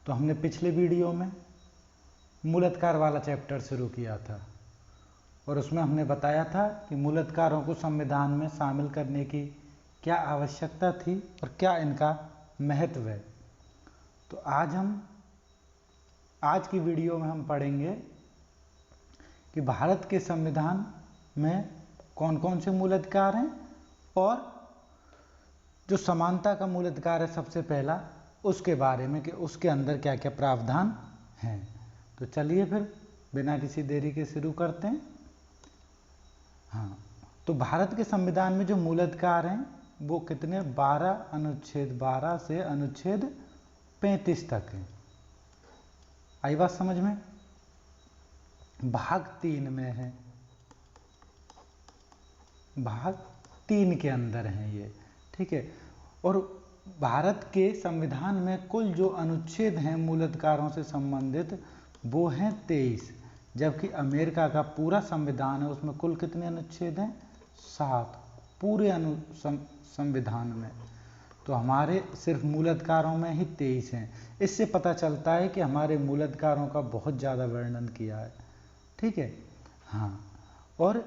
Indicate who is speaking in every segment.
Speaker 1: तो हमने पिछले वीडियो में मूलाधिकार वाला चैप्टर शुरू किया था और उसमें हमने बताया था कि मूलाधिकारों को संविधान में शामिल करने की क्या आवश्यकता थी और क्या इनका महत्व है। तो आज की वीडियो में हम पढ़ेंगे कि भारत के संविधान में कौन कौन से मूलाधिकार हैं और जो समानता का मूलाधिकार है सबसे पहला, उसके बारे में कि उसके अंदर क्या क्या प्रावधान हैं। तो चलिए फिर बिना किसी देरी के शुरू करते हैं। हाँ, तो भारत के संविधान में जो मूलाधिकार हैं वो कितने 12 अनुच्छेद 12 से अनुच्छेद 35 तक हैं। आई बात समझ में? भाग 3 में है, भाग 3 के अंदर हैं ये, ठीक है। और भारत के संविधान में कुल जो अनुच्छेद हैं मूलाधिकारों से संबंधित वो हैं 23, जबकि अमेरिका का पूरा संविधान है उसमें कुल कितने अनुच्छेद हैं? 7 पूरे संविधान में। तो हमारे सिर्फ मूलाधिकारों में ही 23 हैं। इससे पता चलता है कि हमारे मूलाधिकारों का बहुत ज़्यादा वर्णन किया है, ठीक है। हाँ, और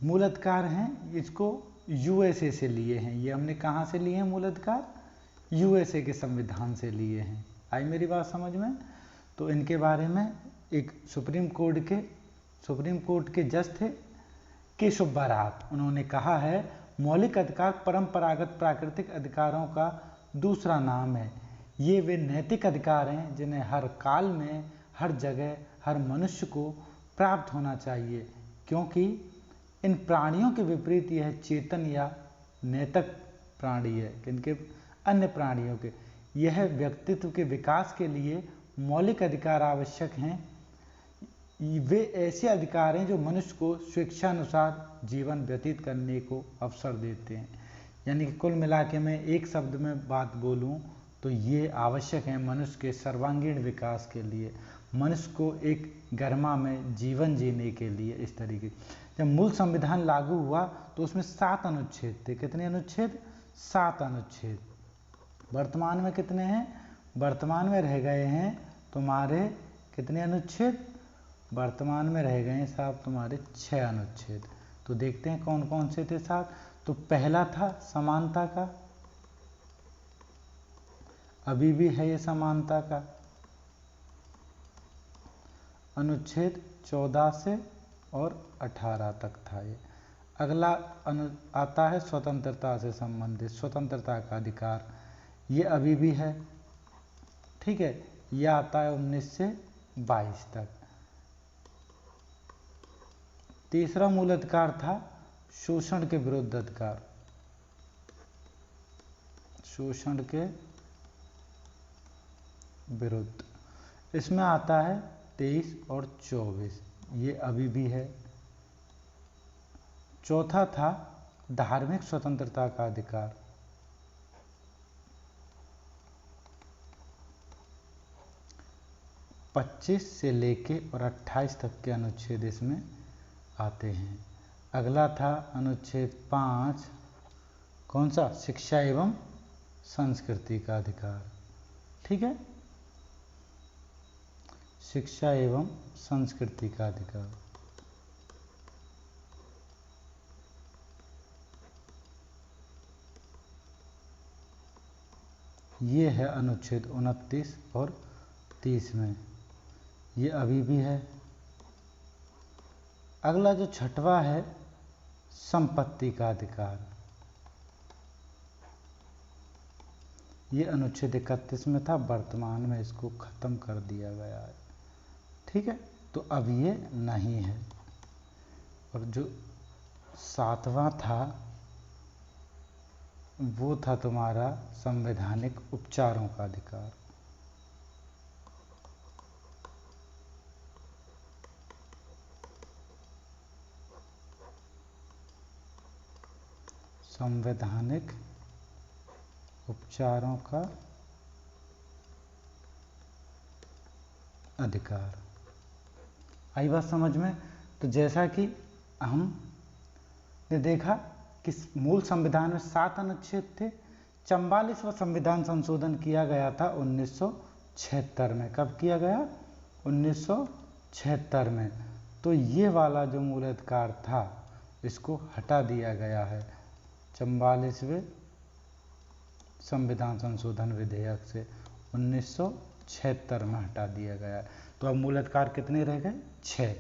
Speaker 1: मूलाधिकार हैं इसको यूएसए से लिए हैं। ये हमने कहाँ से लिए हैं मूलाधिकार? यूएसए के संविधान से लिए हैं। आई मेरी बात समझ में? तो इनके बारे में एक सुप्रीम कोर्ट के जज थे के सुब्बाराव, उन्होंने कहा है मौलिक अधिकार परंपरागत प्राकृतिक अधिकारों का दूसरा नाम है। ये वे नैतिक अधिकार हैं जिन्हें हर काल में हर जगह हर मनुष्य को प्राप्त होना चाहिए, क्योंकि इन प्राणियों के विपरीत यह चेतन या नैतिक प्राणी है। किनके? अन्य प्राणियों के। यह व्यक्तित्व के विकास के लिए मौलिक अधिकार आवश्यक हैं। वे ऐसे अधिकार हैं जो मनुष्य को स्वेच्छानुसार जीवन व्यतीत करने को अवसर देते हैं। यानी कि कुल मिला के मैं एक शब्द में बात बोलूं तो ये आवश्यक है मनुष्य के सर्वांगीण विकास के लिए, मनुष्य को एक गरिमा में जीवन जीने के लिए। इस तरीके जब मूल संविधान लागू हुआ तो उसमें 7 अनुच्छेद थे। कितने अनुच्छेद? 7 अनुच्छेद। वर्तमान में कितने हैं? वर्तमान में रह गए हैं तुम्हारे कितने अनुच्छेद? वर्तमान में रह गए हैं साहब तुम्हारे 6 अनुच्छेद। तो देखते हैं कौन कौन से थे 7। तो पहला था समानता का, अभी भी है ये समानता का, अनुच्छेद 14 से और 18 तक था ये। अगला आता है स्वतंत्रता से संबंधित, स्वतंत्रता का अधिकार, ये अभी भी है, ठीक है। यह आता है 19 से 22 तक। तीसरा मूल अधिकार था शोषण के विरुद्ध अधिकार, शोषण के विरुद्ध, इसमें आता है 23 और 24, ये अभी भी है। चौथा था धार्मिक स्वतंत्रता का अधिकार, 25 से लेके और 28 तक के अनुच्छेद इसमें आते हैं। अगला था अनुच्छेद 5, कौन सा? शिक्षा एवं संस्कृति का अधिकार, ठीक है, शिक्षा एवं संस्कृति का अधिकार। ये है अनुच्छेद 29 और 30 में, ये अभी भी है। अगला जो छठवां है संपत्ति का अधिकार, ये अनुच्छेद 31 में था, वर्तमान में इसको खत्म कर दिया गया है, ठीक है। तो अब ये नहीं है। और जो 7वां था वो था तुम्हारा संवैधानिक उपचारों का अधिकार, संवैधानिक उपचारों का अधिकार। आई बात समझ में? तो जैसा कि हमने देखा कि मूल संविधान में 7 अनुच्छेद थे, 44वां संविधान संशोधन किया गया था 1976 में। कब किया गया? 1976 में। तो ये वाला जो मूल अधिकार था इसको हटा दिया गया है 44वें संविधान संशोधन विधेयक से 1976 में हटा दिया गया है। तो अब मूल अधिकार कितने रह गए? 6।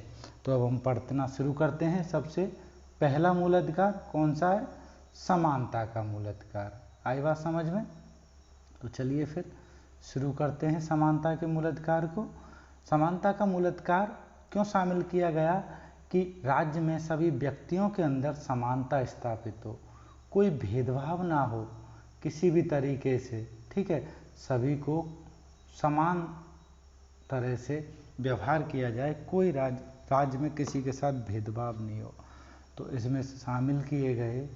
Speaker 1: तो अब हम पढ़ना शुरू करते हैं। सबसे पहला मूल अधिकार कौन सा है? समानता का मूल अधिकार। आई बात समझ में? तो चलिए फिर शुरू करते हैं समानता के मूल अधिकार को। समानता का मूल अधिकार क्यों शामिल किया गया? कि राज्य में सभी व्यक्तियों के अंदर समानता स्थापित हो, कोई भेदभाव ना हो किसी भी तरीके से, ठीक है, सभी को समान तरह से व्यवहार किया जाए, कोई राज्य में किसी के साथ भेदभाव नहीं हो। तो इसमें शामिल किए गए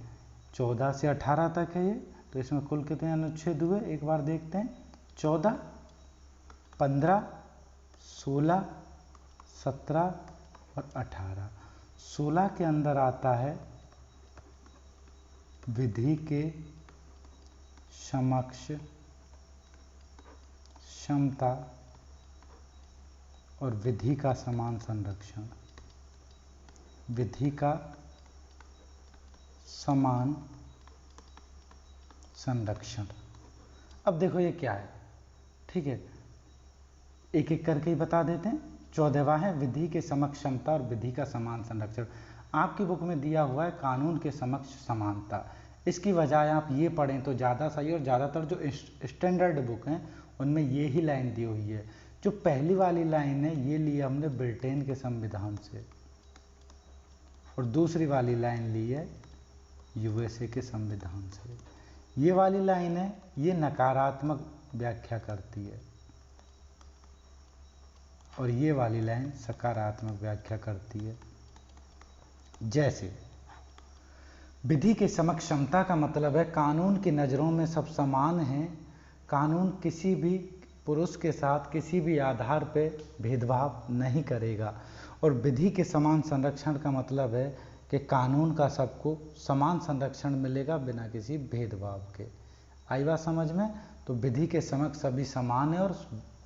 Speaker 1: 14 से 18 तक है ये। तो इसमें कुल कितने अनुच्छेद हुए एक बार देखते हैं। 14, 15, 16, 17 और 18। 16 के अंदर आता है विधि के समक्ष समता और विधि का समान संरक्षण। विधि का समान संरक्षण। अब देखो ये क्या है, ठीक है, एक एक करके ही बता देते हैं। 14वां है विधि के समक्ष समता और विधि का समान संरक्षण। आपकी बुक में दिया हुआ है कानून के समक्ष समानता। इसकी बजाय आप ये पढ़ें तो ज़्यादा सही। और ज़्यादातर जो स्टैंडर्ड बुक हैं उनमें ये ही लाइन दी हुई है। जो पहली वाली लाइन है ये ली हमने ब्रिटेन के संविधान से, और दूसरी वाली लाइन ली है यूएसए के संविधान से। ये वाली लाइन है ये नकारात्मक व्याख्या करती है और ये वाली लाइन सकारात्मक व्याख्या करती है। जैसे विधि के समक्ष समता का मतलब है कानून की नज़रों में सब समान हैं, कानून किसी भी पुरुष के साथ किसी भी आधार पर भेदभाव नहीं करेगा। और विधि के समान संरक्षण का मतलब है कि कानून का सबको समान संरक्षण मिलेगा बिना किसी भेदभाव के। आई बात समझ में? तो विधि के समक्ष सभी समान है और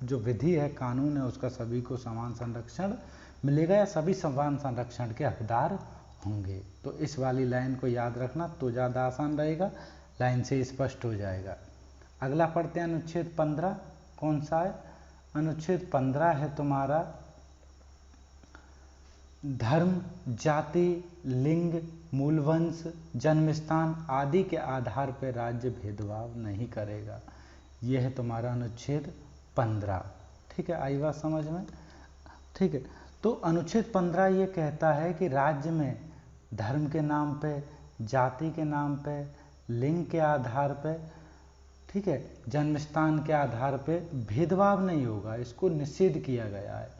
Speaker 1: जो विधि है कानून है उसका सभी को समान संरक्षण मिलेगा या सभी समान संरक्षण के हकदार होंगे। तो इस वाली लाइन को याद रखना तो ज़्यादा आसान रहेगा, लाइन से स्पष्ट हो जाएगा। अगला पढ़ते हैं अनुच्छेद 15। कौन सा है? अनुच्छेद 15 है तुम्हारा धर्म, जाति, लिंग, मूलवंश, जन्मस्थान आदि के आधार पर राज्य भेदभाव नहीं करेगा। यह है तुम्हारा अनुच्छेद 15। ठीक है, आई बात समझ में? ठीक है, तो अनुच्छेद 15 ये कहता है कि राज्य में धर्म के नाम पे, जाति के नाम पे, लिंग के आधार पे, ठीक है, जन्मस्थान के आधार पे भेदभाव नहीं होगा, इसको निषेध किया गया है।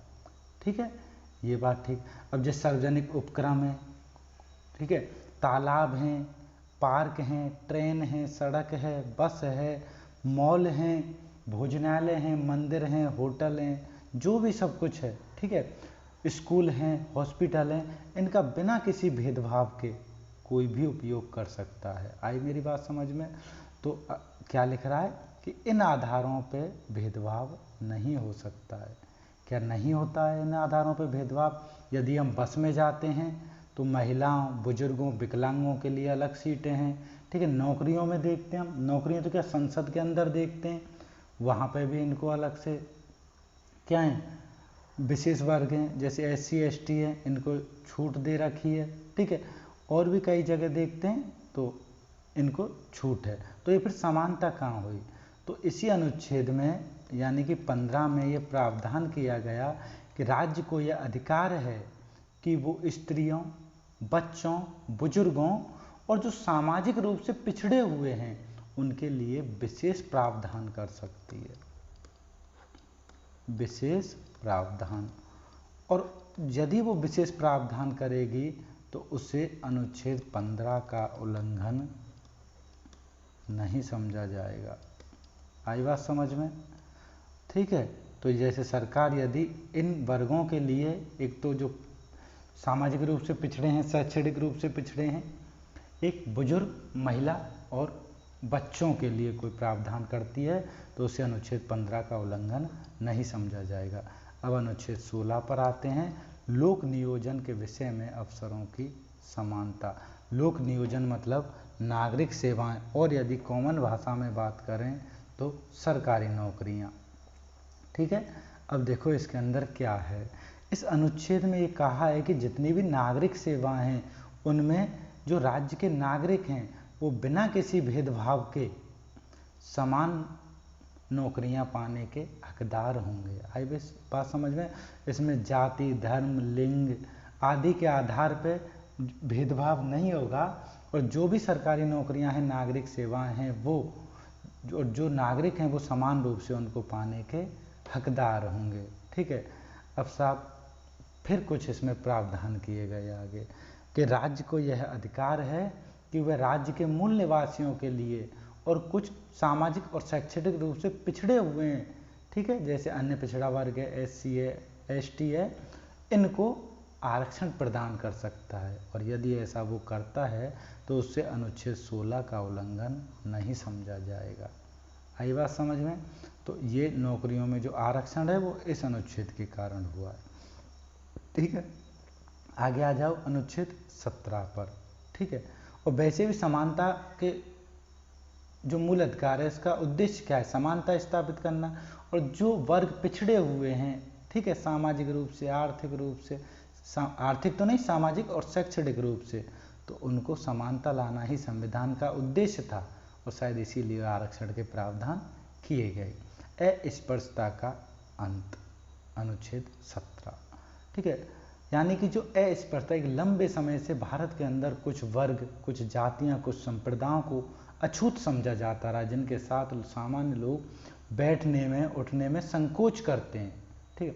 Speaker 1: ठीक है, ये बात ठीक। अब जैसे सार्वजनिक उपक्रम है, ठीक है, तालाब हैं, पार्क हैं, ट्रेन है, सड़क है, बस है, मॉल हैं, भोजनालय हैं, मंदिर हैं, होटल हैं, जो भी सब कुछ है, ठीक है, स्कूल हैं, हॉस्पिटल हैं, इनका बिना किसी भेदभाव के कोई भी उपयोग कर सकता है। आई मेरी बात समझ में? तो क्या लिख रहा है कि इन आधारों पे भेदभाव नहीं हो सकता है। क्या नहीं होता है इन आधारों पे भेदभाव? यदि हम बस में जाते हैं तो महिलाओं, बुजुर्गों, विकलांगों के लिए अलग सीटें हैं। ठीक है, नौकरियों में देखते हैं हम, नौकरियां तो क्या संसद के अंदर देखते हैं, वहाँ पे भी इनको अलग से क्या है, विशेष वर्ग हैं जैसे SC ST है, इनको छूट दे रखी है। ठीक है, और भी कई जगह देखते हैं तो इनको छूट है। तो ये फिर समानता कहाँ हुई? तो इसी अनुच्छेद में यानी कि 15 में ये प्रावधान किया गया कि राज्य को यह अधिकार है कि वो स्त्रियों, बच्चों, बुजुर्गों और जो सामाजिक रूप से पिछड़े हुए हैं उनके लिए विशेष प्रावधान कर सकती है, विशेष प्रावधान। और यदि वो विशेष प्रावधान करेगी तो उसे अनुच्छेद 15 का उल्लंघन नहीं समझा जाएगा। आई बात समझ में? ठीक है, तो जैसे सरकार यदि इन वर्गों के लिए, एक तो जो सामाजिक रूप से पिछड़े हैं, शैक्षणिक रूप से पिछड़े हैं, एक बुजुर्ग, महिला और बच्चों के लिए कोई प्रावधान करती है तो उसे अनुच्छेद 15 का उल्लंघन नहीं समझा जाएगा। अब अनुच्छेद 16 पर आते हैं। लोक नियोजन के विषय में अवसरों की समानता। लोक नियोजन मतलब नागरिक सेवाएं, और यदि कॉमन भाषा में बात करें तो सरकारी नौकरियां। ठीक है, अब देखो इसके अंदर क्या है। इस अनुच्छेद में ये कहा है कि जितनी भी नागरिक सेवाएं हैं उनमें जो राज्य के नागरिक हैं वो बिना किसी भेदभाव के समान नौकरियां पाने के हकदार होंगे। आई बात समझ में? इसमें जाति, धर्म, लिंग आदि के आधार पे भेदभाव नहीं होगा, और जो भी सरकारी नौकरियां हैं, नागरिक सेवाएं हैं, वो जो नागरिक हैं वो समान रूप से उनको पाने के हकदार होंगे। ठीक है, अब साहब फिर कुछ इसमें प्रावधान किए गए आगे कि राज्य को यह अधिकार है कि वह राज्य के मूल निवासियों के लिए और कुछ सामाजिक और शैक्षणिक रूप से पिछड़े हुए हैं, ठीक है, जैसे अन्य पिछड़ा वर्ग है, SC है, ST है, इनको आरक्षण प्रदान कर सकता है, और यदि ऐसा वो करता है तो उससे अनुच्छेद 16 का उल्लंघन नहीं समझा जाएगा। आई बात समझ में? तो ये नौकरियों में जो आरक्षण है वो इस अनुच्छेद के कारण हुआ है। ठीक है, आगे आ जाओ अनुच्छेद 17 पर। ठीक है, और वैसे भी समानता के जो मूल अधिकार है इसका उद्देश्य क्या है? समानता स्थापित करना, और जो वर्ग पिछड़े हुए हैं, ठीक है, सामाजिक रूप से, आर्थिक रूप से, आर्थिक तो नहीं, सामाजिक और शैक्षणिक रूप से, तो उनको समानता लाना ही संविधान का उद्देश्य था, और शायद इसीलिए आरक्षण के प्रावधान किए गए। अस्पृश्यता का अंत, अनुच्छेद 17। ठीक है, यानी कि जो अस्पृश्यता एक लंबे समय से भारत के अंदर कुछ वर्ग, कुछ जातियां, कुछ संप्रदायों को अछूत समझा जाता रहा, जिनके साथ सामान्य लोग बैठने में, उठने में संकोच करते हैं। ठीक है,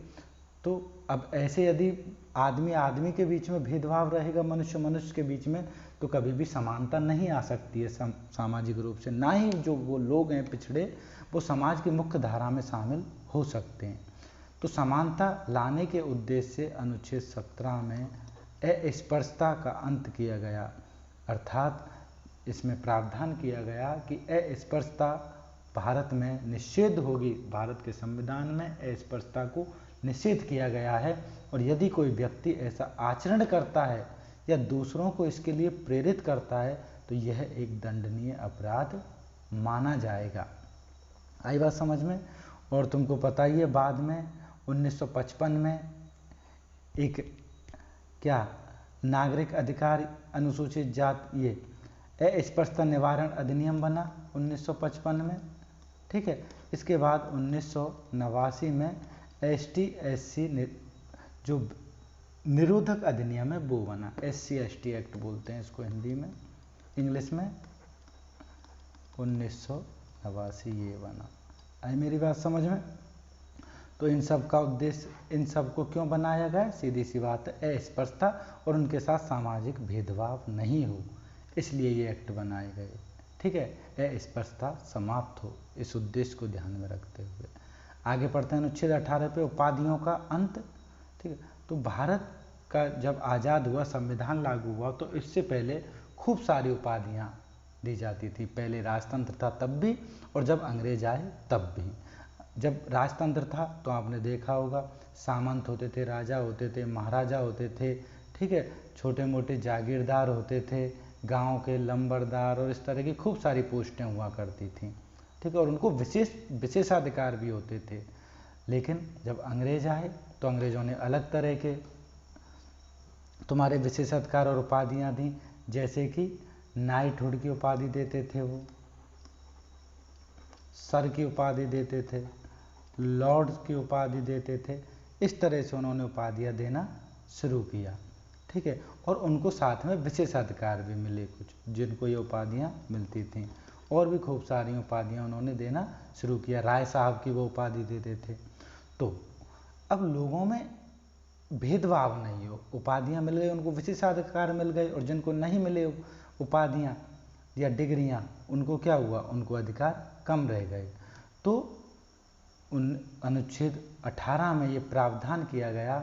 Speaker 1: तो अब ऐसे यदि आदमी आदमी के बीच में भेदभाव रहेगा, मनुष्य मनुष्य के बीच में, तो कभी भी समानता नहीं आ सकती है सामाजिक रूप से, ना ही जो वो लोग हैं पिछड़े वो समाज की मुख्य धारा में शामिल हो सकते हैं। तो समानता लाने के उद्देश्य से अनुच्छेद 17 में अस्पृश्यता का अंत किया गया, अर्थात इसमें प्रावधान किया गया कि अस्पृश्यता भारत में निषेध होगी। भारत के संविधान में अस्पृश्यता को निषेध किया गया है, और यदि कोई व्यक्ति ऐसा आचरण करता है या दूसरों को इसके लिए प्रेरित करता है तो यह एक दंडनीय अपराध माना जाएगा। आई बात समझ में? और तुमको पता ही है बाद में 1955 में एक क्या नागरिक अधिकार अनुसूचित जाति ये अस्पृश्यता निवारण अधिनियम बना 1955 में। ठीक है, इसके बाद 1989 में ST SC जो निरोधक अधिनियम है वो बना, SC ST एक्ट बोलते हैं इसको हिंदी में, इंग्लिश में 1989 ये बना। आई मेरी बात समझ में? तो इन सब का उद्देश्य, इन सब को क्यों बनाया गया? सीधी सी बात है, अस्पृश्यता और उनके साथ सामाजिक भेदभाव नहीं हो, इसलिए ये एक्ट बनाए गए। ठीक है, अस्पृश्यता समाप्त हो, इस उद्देश्य को ध्यान में रखते हुए आगे पढ़ते हैं अनुच्छेद 18 पे उपाधियों का अंत। ठीक है, तो भारत का जब आज़ाद हुआ, संविधान लागू हुआ, तो इससे पहले खूब सारी उपाधियाँ दी जाती थी। पहले राजतंत्र था तब भी, और जब अंग्रेज आए तब भी। जब राजतंत्र था तो आपने देखा होगा सामंत होते थे, राजा होते थे, महाराजा होते थे, ठीक है, छोटे मोटे जागीरदार होते थे, गांव के लंबरदार, और इस तरह की खूब सारी पोस्टें हुआ करती थी। ठीक है, और उनको विशेषाधिकार भी होते थे। लेकिन जब अंग्रेज आए तो अंग्रेजों ने अलग तरह के तुम्हारे विशेषाधिकार और उपाधियाँ दी, जैसे कि नाइटहुड की उपाधि देते थे, वो सर की उपाधि देते थे, लॉर्ड की उपाधि देते थे। इस तरह से उन्होंने उपाधियाँ देना शुरू किया। ठीक है, और उनको साथ में विशेषाधिकार भी मिले कुछ, जिनको ये उपाधियाँ मिलती थीं, और भी खूब सारी उपाधियाँ उन्होंने देना शुरू किया। राय साहब की वो उपाधि देते थे। तो अब लोगों में भेदभाव नहीं हो, उपाधियाँ मिल गई, उनको विशेषाधिकार मिल गए, और जिनको नहीं मिले उपाधियाँ या डिग्रियाँ, उनको क्या हुआ, उनको अधिकार कम रह गए। तो उन अनुच्छेद 18 में ये प्रावधान किया गया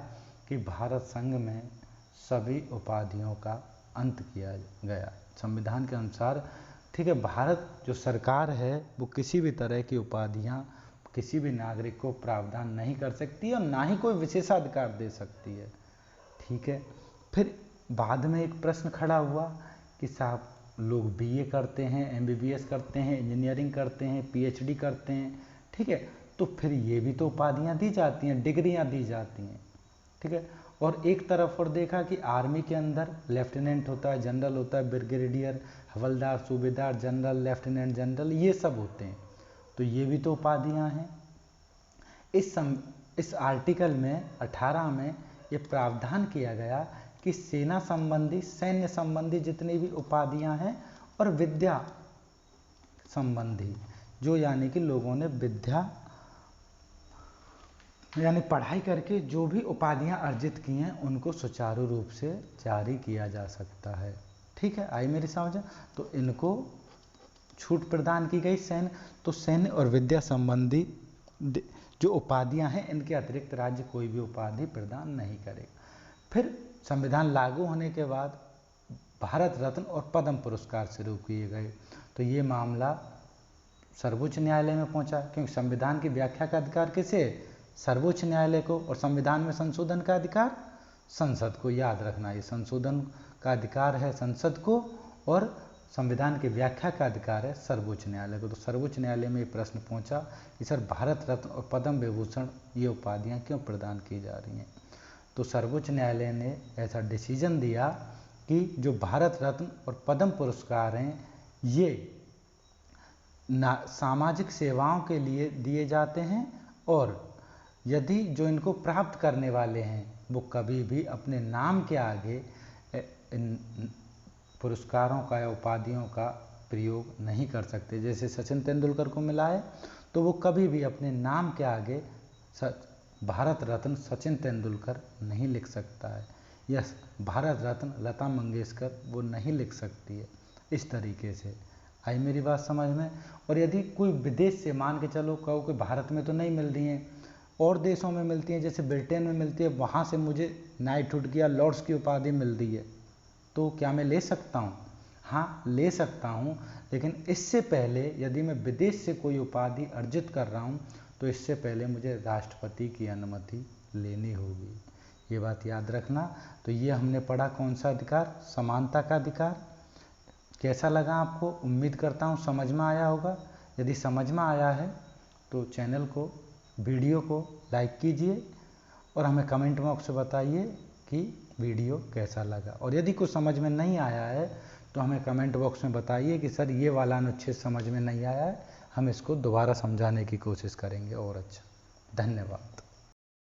Speaker 1: कि भारत संघ में सभी उपाधियों का अंत किया गया। संविधान के अनुसार ठीक है, भारत जो सरकार है वो किसी भी तरह की उपाधियां किसी भी नागरिक को प्रावधान नहीं कर सकती और ना ही कोई विशेषाधिकार दे सकती है। ठीक है, फिर बाद में एक प्रश्न खड़ा हुआ कि साहब लोग बीए करते हैं, एमबीबीएस करते हैं, इंजीनियरिंग करते हैं, पीएचडी करते हैं, ठीक है, तो फिर ये भी तो उपाधियां दी जाती हैं, डिग्रियां दी जाती हैं। ठीक है, और एक तरफ और देखा कि आर्मी के अंदर लेफ्टिनेंट होता है, जनरल होता है, ब्रिगेडियर, हवलदार, सूबेदार, जनरल, लेफ्टिनेंट जनरल, ये सब होते हैं, तो ये भी तो उपाधियां हैं। इस आर्टिकल में 18 में ये प्रावधान किया गया कि सेना संबंधी, सैन्य संबंधी जितनी भी उपाधियां हैं और विद्या संबंधी, जो यानी कि लोगों ने विद्या यानी पढ़ाई करके जो भी उपाधियां अर्जित की हैं उनको सुचारू रूप से जारी किया जा सकता है। ठीक है, आई मेरी समझ। तो इनको छूट प्रदान की गई सैन्य, तो सैन्य और विद्या संबंधी जो उपाधियां हैं इनके अतिरिक्त राज्य कोई भी उपाधि प्रदान नहीं करेगा। फिर संविधान लागू होने के बाद भारत रत्न और पद्म पुरस्कार शुरू किए गए, तो ये मामला सर्वोच्च न्यायालय में पहुंचा, क्योंकि संविधान की व्याख्या का अधिकार किसे, सर्वोच्च न्यायालय को, और संविधान में संशोधन का अधिकार संसद को। याद रखना, ये संशोधन का अधिकार है संसद को और संविधान की व्याख्या का अधिकार है सर्वोच्च न्यायालय को। तो सर्वोच्च न्यायालय में ये प्रश्न पहुंचा कि सर भारत रत्न और पद्म विभूषण ये उपाधियां क्यों प्रदान की जा रही हैं। तो सर्वोच्च न्यायालय ने ऐसा डिसीजन दिया कि जो भारत रत्न और पद्म पुरस्कार हैं ये सामाजिक सेवाओं के लिए दिए जाते हैं, और यदि जो इनको प्राप्त करने वाले हैं वो कभी भी अपने नाम के आगे इन पुरस्कारों का या उपाधियों का प्रयोग नहीं कर सकते। जैसे सचिन तेंदुलकर को मिला है तो वो कभी भी अपने नाम के आगे भारत रत्न सचिन तेंदुलकर नहीं लिख सकता है, या भारत रत्न लता मंगेशकर वो नहीं लिख सकती है। इस तरीके से आई मेरी बात समझ में। और यदि कोई विदेश से, मान के चलो कहो कि भारत में तो नहीं मिल रही हैं, और देशों में मिलती हैं, जैसे ब्रिटेन में मिलती है, वहाँ से मुझे नाइटहुड की या लॉर्ड्स की उपाधि मिल रही है, तो क्या मैं ले सकता हूँ? हाँ, ले सकता हूँ, लेकिन इससे पहले यदि मैं विदेश से कोई उपाधि अर्जित कर रहा हूँ तो इससे पहले मुझे राष्ट्रपति की अनुमति लेनी होगी। ये बात याद रखना। तो ये हमने पढ़ा कौन सा अधिकार, समानता का अधिकार। कैसा लगा आपको? उम्मीद करता हूँ समझ में आया होगा। यदि समझ में आया है तो चैनल को, वीडियो को लाइक कीजिए और हमें कमेंट बॉक्स में बताइए कि वीडियो कैसा लगा। और यदि कुछ समझ में नहीं आया है तो हमें कमेंट बॉक्स में बताइए कि सर ये वाला अनुच्छेद समझ में नहीं आया है, हम इसको दोबारा समझाने की कोशिश करेंगे और अच्छा। धन्यवाद।